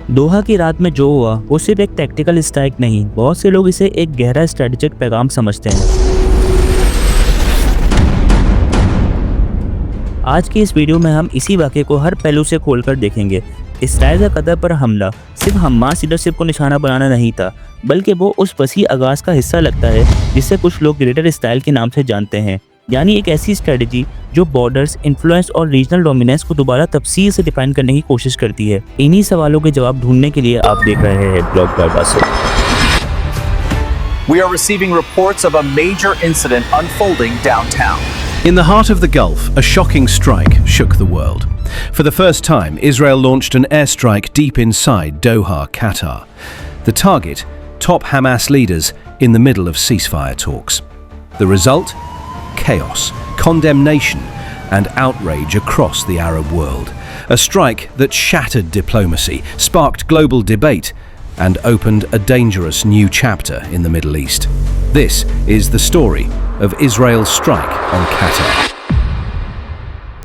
दोहा की रात में जो हुआ वो सिर्फ एक टैक्टिकल स्ट्राइक नहीं, बहुत से लोग इसे एक गहरा स्ट्रेटेजिक पैगाम समझते हैं। आज की इस वीडियो में हम इसी वाक़े को हर पहलू से खोलकर देखेंगे। इसराइल का कतर पर हमला सिर्फ हमास लीडरशिप को निशाना बनाना नहीं था, बल्कि वो उस वसी आगाज़ का हिस्सा लगता है जिसे कुछ लोग ग्रेटर इसराइल के नाम से जानते हैं, यानी एक ऐसी स्ट्रेटजी जो बॉर्डर्स, इन्फ्लुएंस और रीजनल डोमिनेंस को दोबारा तफसील से डिफाइन करने की कोशिश करती है। इन्हीं सवालों के जवाब ढूंढने के लिए आप देख रहे हैं blog बारबासो। We are receiving reports of a major incident unfolding downtown. In the heart of the Gulf, a shocking strike shook the world. For the first time, Israel launched an airstrike deep inside Doha, Qatar. The target, top Hamas leaders in the middle of ceasefire talks. The result? Chaos, condemnation, and outrage across the Arab world. A strike that shattered diplomacy, sparked global debate, and opened a dangerous new chapter in the Middle East. This is the story of Israel's strike on Qatar.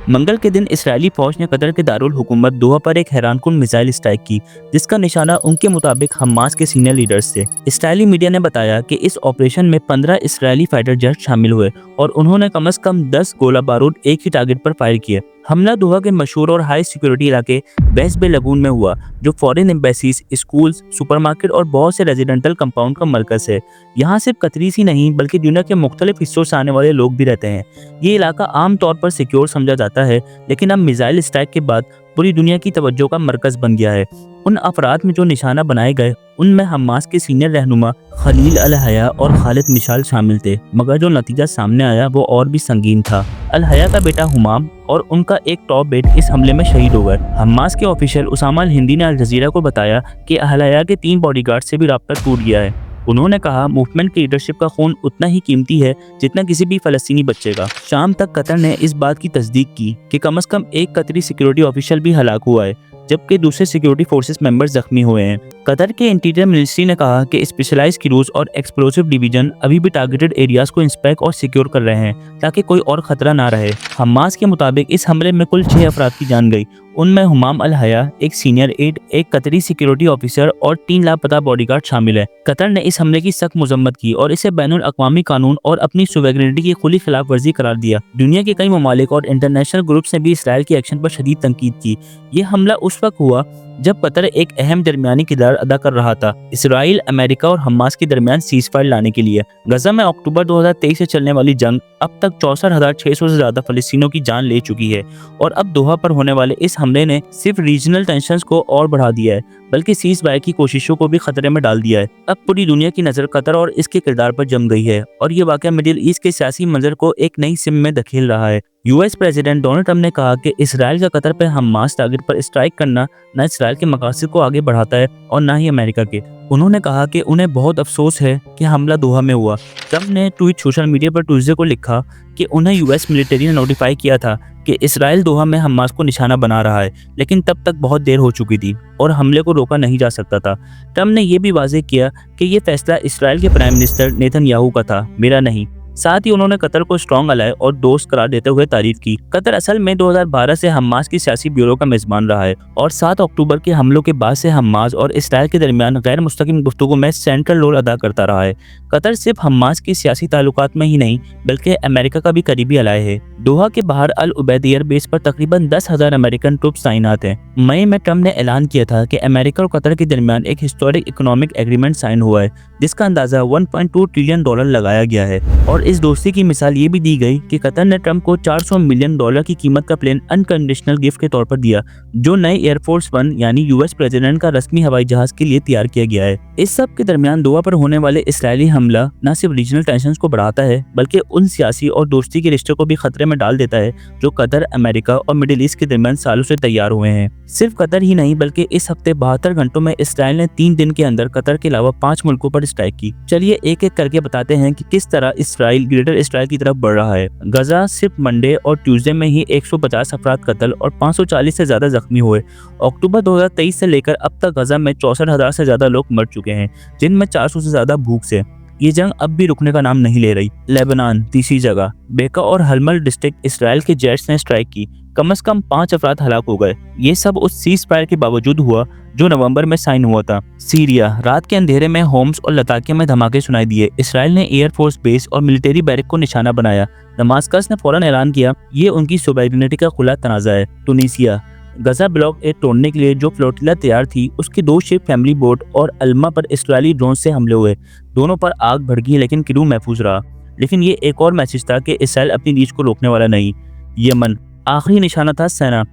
मंगल के दिन इस्राएली फौज ने Qatar के दारुल हुकूमत दोहा पर एक हैरानकुन missile strike की, जिसका निशाना उनके मुताबिक हमास के सीनियर लीडर्स थे। इस्राएली मीडिया ने बताया कि इस ऑपरेशन में 15 इस्राएली फाइटर जेट शामिल हुए और उन्होंने कम से कम 10 गोला बारूद एक ही टारगेट पर फायर किए। हमला दोहा के मशहूर और हाई सिक्योरिटी इलाके वेस्ट बे लगून में हुआ, जो फॉरेन एम्बेसीज, स्कूल्स, सुपरमार्केट और बहुत से रेजिडेंटल कंपाउंड का मरकज है। यहाँ सिर्फ कतरीस ही नहीं बल्कि दुनिया के मुख्तलिफ हिस्सों से आने वाले लोग भी रहते हैं। ये इलाका आमतौर पर सिक्योर समझा जाता है, लेकिन अब मिसाइल स्ट्राइक के बाद पूरी दुनिया की तवज्जो का मरकज बन गया है। उन अफराद में जो निशाना बनाए गए उनमें हमास के सीनियर रहनुमा खलील अल हया और खालिद मिशाल शामिल थे, मगर जो नतीजा सामने आया वो और भी संगीन था। अल हया का बेटा हुमाम और उनका एक टॉप बेट इस हमले में शहीद हो गए। हमास के ऑफिशियल उसामा अल हिंदी ने अल जजीरा को बताया कि अल हया के 3 बॉडीगार्ड से भी राब्ता टूट गया है। उन्होंने कहा, मूवमेंट की लीडरशिप का खून उतना ही कीमती है जितना किसी भी फलस्तीनी बच्चे का। शाम तक कतर ने इस बात की तस्दीक की कि कम से कम एक कतरी सिक्योरिटी ऑफिशियल भी हलाक हुआ है, जबकि दूसरे सिक्योरिटी फोर्सेस मेंबर्स जख्मी हुए हैं। कतर के इंटीरियर मिनिस्ट्री ने कहा कि स्पेशलाइज्ड क्रूज और एक्सप्लोसिव डिवीजन अभी भी टारगेटेड एरियाज को इंस्पेक्ट और सिक्योर कर रहे हैं ताकि कोई और खतरा ना रहे। हमास के मुताबिक इस हमले में कुल 6 अफराद की जान गई। उनमें हुमाम अल हया, एक सीनियर एड, एक कतरी सिक्योरिटी ऑफिसर और 3 लापता बॉडीगार्ड शामिल है। कतर ने इस हमले की सख्त मजम्मत की और इसे बैनुल अक़वामी कानून और अपनी सुवेरेनिटी की खुली खिलाफ वर्जी करार दिया। दुनिया के कई ममालिक और इंटरनेशनल ग्रुप्स ने भी इसराइल के एक्शन पर शदीद तनकीद की। ये हमला उस वक्त हुआ जब कतर एक अहम दरमियानी किरदार अदा कर रहा था इसराइल, अमेरिका और हमास के दरमियान सीज़फायर लाने के लिए। गजा में अक्टूबर 2023 से चलने वाली जंग अब तक 64,600 से ज्यादा फलस्तीनियों की जान ले चुकी है और अब दोहा पर होने वाले इस हमले ने सिर्फ रीजनल टेंशंस को और बढ़ा दिया है, बल्कि सीज़फायर की कोशिशों को भी खतरे में डाल दिया है। अब पूरी दुनिया की नजर कतर और इसके किरदार पर जम गई है और ये वाकया मिडिल ईस्ट के सियासी मंजर को एक नई सिम में धकेल रहा है। यूएस प्रेसिडेंट डोनाल्ड ट्रंप ने कहा कि इसराइल का कतर पर हमास टारगेट पर स्ट्राइक करना न इसराइल के मकासद को आगे बढ़ाता है और न ही अमेरिका के। उन्होंने कहा कि उन्हें बहुत अफसोस है कि हमला दोहा में हुआ। ट्रंप ने ट्वीट सोशल मीडिया पर ट्यूसडे को लिखा कि उन्हें यूएस मिलिट्री ने नोटिफाई किया था कि इसराइल दोहा में हमास को निशाना बना रहा है, लेकिन तब तक बहुत देर हो चुकी थी और हमले को रोका नहीं जा सकता था। ट्रंप ने यह भी वाज़ेह किया कि यह फैसला इसराइल के प्राइम मिनिस्टर नेतन्याहू का था, मेरा नहीं। साथ ही उन्होंने कतर को स्ट्रॉन्ग अलाय और दोस्त करार देते हुए तारीफ की। कतर असल में 2012 से हमास की सियासी ब्यूरो का मेजबान रहा है और 7 अक्टूबर के हमलों के बाद से हमास और इसराइल के दरमियान गैर मुस्तकिम गुफ्तगू में सेंट्रल रोल अदा करता रहा है। कतर सिर्फ हमास की सियासी ताल्लुकात में ही नहीं बल्कि अमेरिका का भी करीबी अलाय है। दोहा के बाहर अल उबैद एयर बेस पर तकरीबन 10,000 अमेरिकन ट्रूप्स तैनात हैं। मई में ट्रंप ने ऐलान किया था कि अमेरिका और कतर के दरमियान एक हिस्टोरिक इकोनॉमिक एग्रीमेंट साइन हुआ है, जिसका अंदाजा $1.2 ट्रिलियन लगाया गया है। और इस दोस्ती की मिसाल ये भी दी गई कि कतर ने ट्रंप को $400 मिलियन की कीमत का प्लेन अनकंडीशनल गिफ्ट के तौर पर दिया, जो नए एयरफोर्स 1 यानी यूएस प्रेसिडेंट का रस्मी हवाई जहाज के लिए तैयार किया गया है। इस सब के दरमियान दोहा पर होने वाले इसराइली हमला न सिर्फ रीजनल टेंशंस को बढ़ाता है बल्कि उन सियासी और दोस्ती के रिश्तों को भी खतरे में डाल देता है जो कतर, अमेरिका और मिडिल ईस्ट के दरमियान सालों से तैयार हुए हैं। सिर्फ कतर ही नहीं बल्कि इस हफ्ते 72 घंटों में इसराइल ने 3 दिन के अंदर कतर के अलावा 5 मुल्कों पर स्ट्राइक की। चलिए एक एक करके बताते हैं कि किस तरह इसराइल ग्रेटर इसराइल की तरफ बढ़ रहा है। गजा सिर्फ मंडे और ट्यूसडे में ही 150 अफराद कत्ल और 540 से ज्यादा जख्मी हुए। अक्टूबर 2023 से लेकर अब तक गजा में 64,000 से ज्यादा लोग मर चुके हैं, जिनमें 400 से ज्यादा भूख से। ये जंग अब भी रुकने का नाम नहीं ले रही। लेबनान तीसरी जगह, बेका और हलमल डिस्ट्रिक्ट इसराइल के जेट्स ने स्ट्राइक की, कम से कम 5 अफराद हलाक हो गए। ये सब उस सीज फायर के बावजूद हुआ जो नवंबर में साइन हुआ था। सीरिया, रात के अंधेरे में होम्स और लताकिया में धमाके सुनाई दिए। इसराइल ने एयरफोर्स बेस और मिलिट्री बैरक को निशाना बनाया। दमास्कस ने फौरन ऐलान किया ये उनकी सोवरेनिटी का खुला तनाज़ा है। टुनीसिया, गजा ब्लॉक ए तोड़ने के लिए जो फ्लोटिला तैयार थी उसकी 2 शिप फैमिली बोट और अल्मा पर इसराइली ड्रोन से हमले हुए। दोनों पर आग भड़की लेकिन क्रू महफूज रहा। लेकिन ये एक और मैसेज था कि इसराइल अपनी रीच को रोकने वाला नहीं। यमन, आखिरी निशाना था सेना।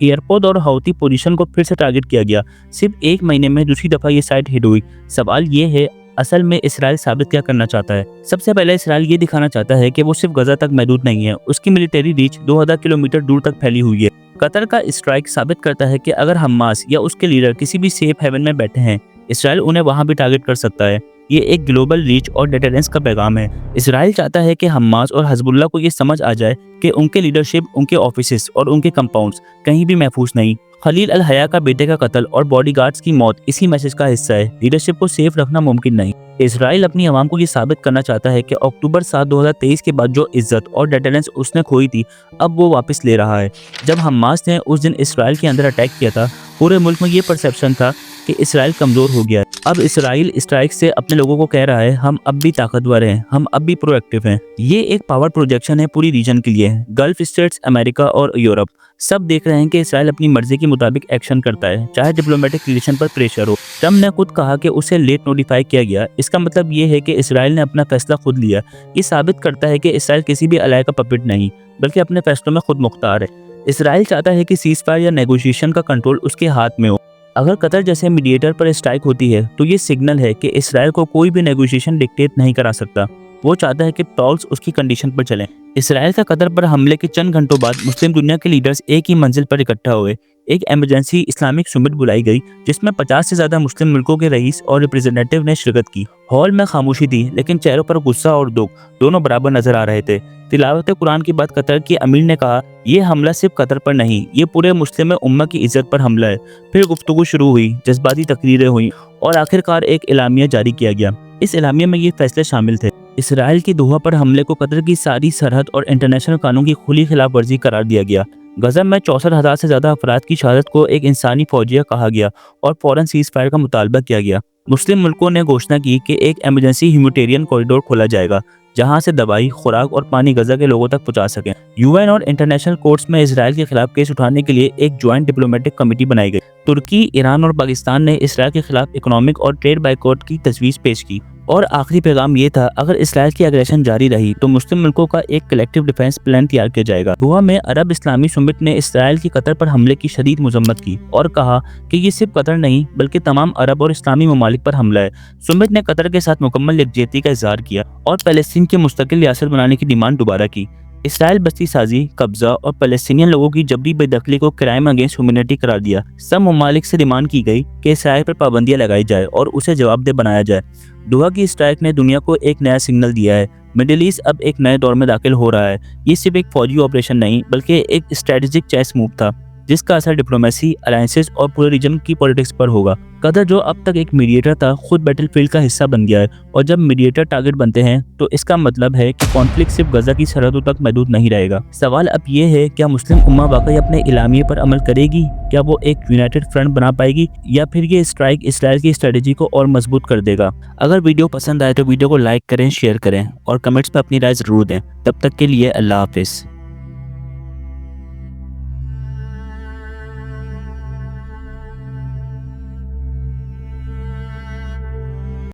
एयरपोर्ट और हाउती पोजीशन को फिर से टारगेट किया गया। सिर्फ 1 महीने में दूसरी दफा ये साइट हिट हुई। सवाल ये है असल में इसराइल साबित क्या करना चाहता है? सबसे पहले इसराइल ये दिखाना चाहता है कि वो सिर्फ गजा तक महदूद नहीं है, उसकी मिलिट्री रीच 2000 किलोमीटर दूर तक फैली हुई है। कतर का स्ट्राइक साबित करता है कि अगर हमास या उसके लीडर किसी भी सेफ हेवन में बैठे हैं, इसराइल उन्हें वहां भी टारगेट कर सकता है। ये एक ग्लोबल रीच और डेटरेंस का पैगाम है। इसराइल चाहता है कि हमास और हिजबुल्लाह को ये समझ आ जाए कि उनके लीडरशिप, उनके ऑफिसेस और उनके कंपाउंड्स कहीं भी महफूज नहीं। खलील अल हया का बेटे का कत्ल और बॉडीगार्ड्स की मौत इसी मैसेज का हिस्सा है। लीडरशिप को सेफ रखना मुमकिन नहीं। इसराइल अपनी आवाम को ये साबित करना चाहता है कि अक्टूबर 7, 2023 के बाद जो इज्जत और डेटरेंस उसने खोई थी अब वो वापस ले रहा है। जब हमास ने उस दिन इसराइल के अंदर अटैक किया था, पूरे मुल्क में ये परसेप्शन था कि इसराइल कमजोर हो गया है। अब इसराइल स्ट्राइक से अपने लोगों को कह रहा है हम अब भी ताकतवर हैं, हम अब भी प्रोएक्टिव हैं। ये एक पावर प्रोजेक्शन है पूरी रीजन के लिए। गल्फ स्टेट्स, अमेरिका और यूरोप सब देख रहे हैं कि इसराइल अपनी मर्जी के मुताबिक एक्शन करता है, चाहे डिप्लोमेटिक रिलेशन पर प्रेशर हो। ट्रम्प ने खुद कहा कि उसे लेट नोटिफाई किया गया। इसका मतलब ये है कि इसराइल ने अपना फैसला खुद लिया। ये साबित करता है कि इसराइल किसी भी अलाय का पपेट नहीं, बल्कि अपने फैसलों में खुद मुख्तार है। इसराइल चाहता है कि सीज फायर या नेगोशिएशन का कंट्रोल उसके हाथ में हो। अगर कतर जैसे मीडिएटर पर स्ट्राइक होती है तो ये सिग्नल है कि इसराइल को कोई भी नेगोशिएशन डिक्टेट नहीं करा सकता। वो चाहता है कि टॉक्स उसकी कंडीशन पर चलें। इसराइल का कतर पर हमले के चंद घंटों बाद मुस्लिम दुनिया के लीडर्स एक ही मंजिल पर इकट्ठा हुए। एक इमरजेंसी इस्लामिक सुमिट बुलाई गई जिसमें 50 से ज्यादा मुस्लिम मुल्कों के रईस और रिप्रेजेंटेटिव ने शिरकत की। हॉल में खामोशी थी लेकिन चेहरों पर गुस्सा और दुख दोनों बराबर नजर आ रहे थे। तिलावत कुरान के बाद कतर के अमीर ने कहा ये हमला सिर्फ कतर पर नहीं, ये पूरे मुस्लिम उम्मा की इज्जत पर हमला है। फिर गुफ्तगू शुरू हुई, जज्बाती तकरीरें हुई और आखिरकार एक एलामिया जारी किया गया। इस एलामिया में ये फैसले शामिल थे। इसराइल की दोहा पर हमले को कतर की सारी सरहद और इंटरनेशनल कानून की खुली खिलाफ वर्जी करार दिया गया। गजा में 64,000 से ज्यादा अफराद की शहादत को एक इंसानी फौजिया कहा गया और फौरन सीज फायर का मुतालबा किया गया। मुस्लिम मुल्कों ने घोषणा की कि एक इमरजेंसी ह्यूमैनिटेरियन कॉरिडोर खोला जाएगा जहां से दवाई, खुराक और पानी गजा के लोगों तक पहुंचा सकें। यूएन और इंटरनेशनल कोर्ट्स में इसराइल के खिलाफ केस उठाने के लिए एक ज्वाइंट डिप्लोमेटिक कमेटी बनाई गई। तुर्की, ईरान और पाकिस्तान ने इसराइल के खिलाफ इकोनॉमिक और ट्रेड बाइकॉट की तजवीज़ पेश की। और आखिरी पैगाम ये था, अगर इसराइल की एग्रेशन जारी रही तो मुस्लिम मुल्कों का एक कलेक्टिव डिफेंस प्लान तैयार किया जाएगा। दोहा में अरब इस्लामी सुमिट ने इसराइल की कतर पर हमले की शदीद मजम्मत की और कहा कि ये सिर्फ कतर नहीं बल्कि तमाम अरब और इस्लामी ममालिक पर हमला है। सुमिट ने कतर के साथ मुकम्मल यकजहती का इजहार किया और फलस्तीन के मुस्तकिल रियासत बनाने की डिमांड दोबारा की। इसराइल बस्ती साजी, कब्जा और फलस्तीनियन लोगों की जबरी बेदखली को क्राइम अगेंस्ट ह्यूमैनिटी करार दिया। सब ममालिक से डिमांड की गई कि इसराइल पर पाबंदियां लगाई जाए और उसे जवाबदेह बनाया जाए। दोहा की स्ट्राइक ने दुनिया को एक नया सिग्नल दिया है। मिडिल ईस्ट अब एक नए दौर में दाखिल हो रहा है। ये सिर्फ एक फौजी ऑपरेशन नहीं बल्कि एक स्ट्रेटेजिक चेस मूव था जिसका असर डिप्लोमेसी, अलायंसेस और पूरे रीजन की पॉलिटिक्स पर होगा। कतर जो अब तक एक मीडिएटर था खुद बैटलफील्ड का हिस्सा बन गया है और जब मीडिएटर टारगेट बनते हैं तो इसका मतलब है कि कॉन्फ्लिक्ट सिर्फ गजा की सरहदों तक महदूद नहीं रहेगा। सवाल अब ये है, क्या मुस्लिम उम्मा वाकई अपने इलामिये पर अमल करेगी? क्या वो एक यूनाइटेड फ्रंट बना पाएगी या फिर ये स्ट्राइक इसराइल की स्ट्रेटेजी को और मजबूत कर देगा? अगर वीडियो पसंद आए तो वीडियो को लाइक करें, शेयर करें और कमेंट्स में अपनी राय जरूर दें। तब तक के लिए अल्लाह हाफिज।